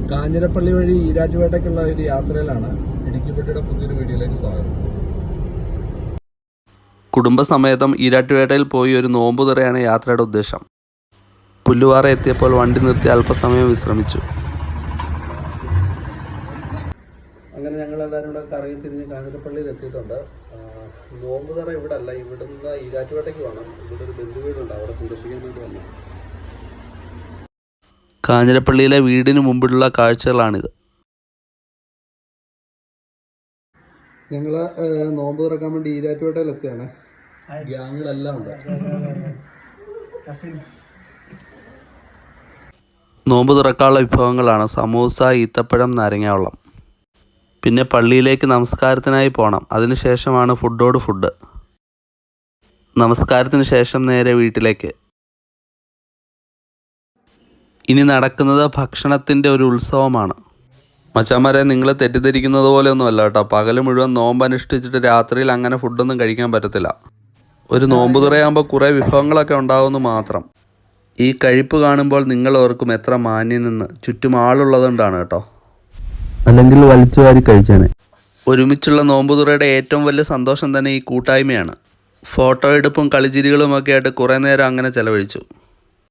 കാഞ്ഞിരപ്പള്ളി വഴി ഈരാറ്റുപേട്ടയ്ക്കുള്ള ഒരു യാത്രയിലാണ്. ഇടുക്കിപ്പെട്ടിയുടെ പുതിയൊരു വീഡിയോയിലേക്ക് സ്വാഗതം. കുടുംബസമേതം ഈരാറ്റുപേട്ടയിൽ പോയി ഒരു നോമ്പുതുറയാണ് യാത്രയുടെ ഉദ്ദേശം. പുല്ലുപാറ എത്തിയപ്പോൾ വണ്ടി നിർത്തി അല്പസമയം വിശ്രമിച്ചു. അങ്ങനെ ഞങ്ങളെല്ലാവരും കൂടെ കറങ്ങി തിരിഞ്ഞ് കാഞ്ഞിരപ്പള്ളിയിൽ എത്തിയിട്ടുണ്ട്. നോമ്പുതുറ ഇവിടെ അല്ല, ഇവിടുന്ന് ഈരാറ്റുപേട്ടയ്ക്ക് വേണം. ഇവിടെ ഒരു ബന്ധുവീടുണ്ട്, അവിടെ സന്ദർശിക്കാൻ വേണ്ടി വന്നു. കാഞ്ഞിരപ്പള്ളിയിലെ വീടിന് മുമ്പിലുള്ള കാഴ്ചകളാണിത്. ഞങ്ങൾ നോമ്പ് തുറക്കാൻ വേണ്ടി ഈരാറ്റുപേട്ടയിൽ എത്തിയാണ്. ഗ്യാങ്ങുകളെല്ലാം ഉണ്ട്. നോമ്പ് തുറക്കാനുള്ള വിഭവങ്ങളാണ് സമൂസ, ഈത്തപ്പഴം, നാരങ്ങാവെള്ളം. പിന്നെ പള്ളിയിലേക്ക് നമസ്കാരത്തിനായി പോകണം. അതിനുശേഷമാണ് ഫുഡ്. നമസ്കാരത്തിന് ശേഷം നേരെ വീട്ടിലേക്ക്. ഇനി നടക്കുന്നത് ഭക്ഷണത്തിൻ്റെ ഒരു ഉത്സവമാണ്. മച്ചാന്മാരെ, നിങ്ങൾ തെറ്റിദ്ധരിക്കുന്നത് പോലെയൊന്നുമല്ല കേട്ടോ. പകൽ മുഴുവൻ നോമ്പ് അനുഷ്ഠിച്ചിട്ട് രാത്രിയിൽ അങ്ങനെ ഫുഡൊന്നും കഴിക്കാൻ പറ്റത്തില്ല. ഒരു നോമ്പ് തുറയാകുമ്പോൾ കുറേ വിഭവങ്ങളൊക്കെ ഉണ്ടാവുമെന്ന് മാത്രം. ഈ കഴിപ്പ് കാണുമ്പോൾ നിങ്ങൾ ഓർക്കും എത്ര മാന്യനെന്ന്. ചുറ്റും ആളുള്ളതുകൊണ്ടാണ് കേട്ടോ, അല്ലെങ്കിൽ വലിച്ചു വാരി കഴിച്ചാണ്. ഒരുമിച്ചുള്ള നോമ്പുതുറയുടെ ഏറ്റവും വലിയ സന്തോഷം തന്നെ ഈ കൂട്ടായ്മയാണ്. ഫോട്ടോ എടുപ്പും കളിച്ചിരികളുമൊക്കെ ആയിട്ട് കുറേ നേരം അങ്ങനെ ചെലവഴിച്ചു.